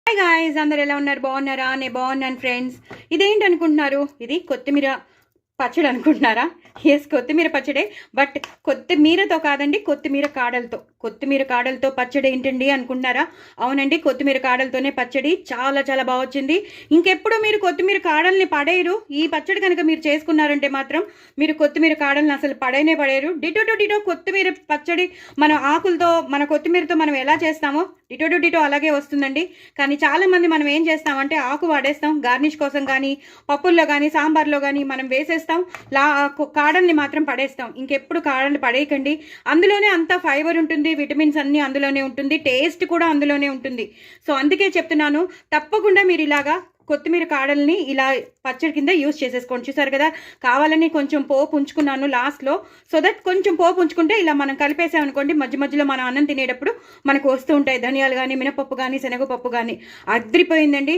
Hi guys, అందరు ఎలా ఉన్నారు? బాగున్నారా? నేను బాగున్నాను ఫ్రెండ్స్. ఇదేంటి అనుకుంటున్నారు? ఇది కొత్తిమీర పచ్చడి అనుకుంటున్నారా? ఎస్, కొత్తిమీర పచ్చడే. బట్ కొత్తిమీరతో కాదండి, కొత్తిమీర కాడలతో పచ్చడి ఏంటండి అనుకుంటున్నారా? అవునండి, కొత్తిమీర కాడలతోనే పచ్చడి. చాలా చాలా బాగా వచ్చింది. ఇంకెప్పుడు మీరు కొత్తిమీర కాడల్ని పడేయరు. ఈ పచ్చడి కనుక మీరు చేసుకున్నారంటే మాత్రం మీరు కొత్తిమీర కాడల్ని అసలు పడేయరు. డిటో టు డిటో కొత్తిమీర పచ్చడి మన ఆకులతో, మన కొత్తిమీరతో మనం ఎలా చేస్తామో డిటో టు డిటో అలాగే వస్తుందండి. కానీ చాలామంది మనం ఏం చేస్తామంటే ఆకు వాడేస్తాం, గార్నిష్ కోసం కానీ, పప్పుల్లో కానీ, సాంబార్లో కానీ మనం వేసేస్తాం. కాడల్ని మాత్రం పడేస్తాం. ఇంకెప్పుడు కాడల్ని పడేయకండి. అందులోనే అంత ఫైబర్ ఉంటుంది, విటమిన్స్ అన్నీ అందులోనే ఉంటుంది, టేస్ట్ కూడా అందులోనే ఉంటుంది. సో అందుకే చెప్తున్నాను, తప్పకుండా మీరు ఇలాగా కొత్తిమీర కాడల్ని ఇలా పచ్చడి కింద యూజ్ చేసేసుకోండి. చూసారు కదా, కావాలని కొంచెం పోపు ఉంచుకున్నాను లాస్ట్లో. సో దట్ కొంచెం పోపు ఉంచుకుంటే ఇలా మనం కలిపేసామనుకోండి, మధ్య మధ్యలో మనం అన్నం తినేటప్పుడు మనకు వస్తూ ఉంటాయి ధనియాలు కానీ, మినపప్పు కానీ, శనగపప్పు కానీ. అద్రిపోయిందండి.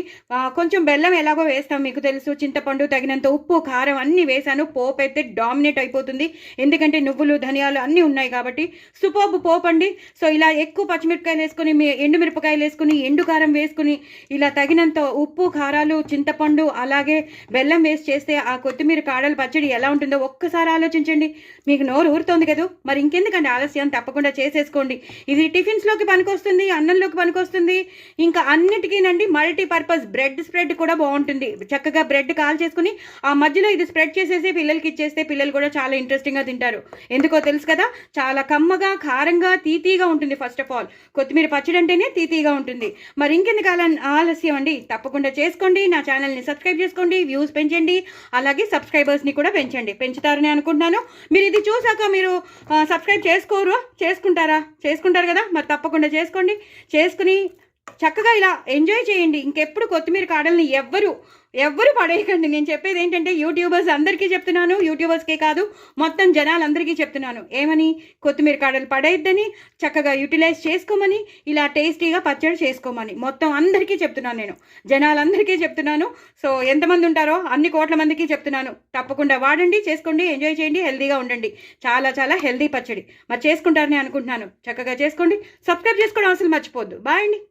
కొంచెం బెల్లం ఎలాగో వేస్తాం మీకు తెలుసు, చింతపండు, తగినంత ఉప్పు, కారం అన్నీ వేసాను. పోపు అయితే డామినేట్ అయిపోతుంది, ఎందుకంటే నువ్వులు, ధనియాలు అన్నీ ఉన్నాయి కాబట్టి. సూపర్బ్ పోపు అండి. సో ఇలా ఎక్కువ పచ్చిమిరపకాయలు వేసుకుని, ఎండుమిరపకాయలు వేసుకుని, ఎండు కారం వేసుకుని, ఇలా తగినంత ఉప్పు, కారాలు, చింతపండు, అలాగే బెల్లం వేసి చేస్తే ఆ కొత్తిమీర కాడల పచ్చడి ఎలా ఉంటుందో ఒక్కసారి ఆలోచించండి. మీకు నోరు ఊరుతోంది కదా, మరి ఇంకెందుకంటే ఆలస్యం, తప్పకుండా చేసేసుకోండి. ఇది టిఫిన్స్లోకి పనికొస్తుంది, అన్నంలోకి పనికొస్తుంది, ఇంకా అన్నిటికీనండి. మల్టీపర్పస్ బ్రెడ్ స్ప్రెడ్ కూడా బాగుంటుంది. చక్కగా బ్రెడ్ కాల్ చేసుకుని ఆ మధ్యలో ఇది స్ప్రెడ్ చేసేసి పిల్లలకి ఇచ్చేస్తే పిల్లలు కూడా చాలా ఇంట్రెస్టింగ్గా తింటారు. ఎందుకో తెలుసు కదా, చాలా కమ్మగా, కారంగా, తీతీగా ఉంటుంది. ఫస్ట్ ఆఫ్ ఆల్ కొత్తిమీర పచ్చడి అంటేనే తీతీగా ఉంటుంది. మరి ఇంకెందుకు ఆలస్యం అండి, తప్పకుండా చేసుకోండి. నా ఛానల్ని సబ్స్క్రైబ్ చేసుకోండి, వ్యూస్ పెంచండి, అలాగే సబ్స్క్రైబర్స్ని కూడా పెంచుతారని అనుకుంటున్నాను. మీరు ఇది చూసాక మీరు సబ్స్క్రైబ్ చేసుకుంటారు కదా, మరి తప్పకుండా చేసుకుని చక్కగా ఇలా ఎంజాయ్ చేయండి. ఇంకెప్పుడు కొత్తిమీర కాడల్ని ఎవ్వరు పడేయకండి. నేను చెప్పేది ఏంటంటే యూట్యూబర్స్ అందరికీ చెప్తున్నాను, యూట్యూబర్స్కే కాదు మొత్తం జనాలందరికీ చెప్తున్నాను. ఏమని? కొత్తిమీర కాడలు పడేయద్దని, చక్కగా యూటిలైజ్ చేసుకోమని, ఇలా టేస్టీగా పచ్చడి చేసుకోమని మొత్తం అందరికీ చెప్తున్నాను. నేను జనాలందరికీ చెప్తున్నాను. సో ఎంతమంది ఉంటారో అన్ని కోట్ల మందికి చెప్తున్నాను. తప్పకుండా వాడండి, చేసుకోండి, ఎంజాయ్ చేయండి, హెల్తీగా ఉండండి. చాలా చాలా హెల్తీ పచ్చడి. మరి చేసుకుంటారని అనుకుంటున్నాను. చక్కగా చేసుకోండి, సబ్స్క్రైబ్ చేసుకోవడం అసలు మర్చిపోద్దు. బాయ్ అండి.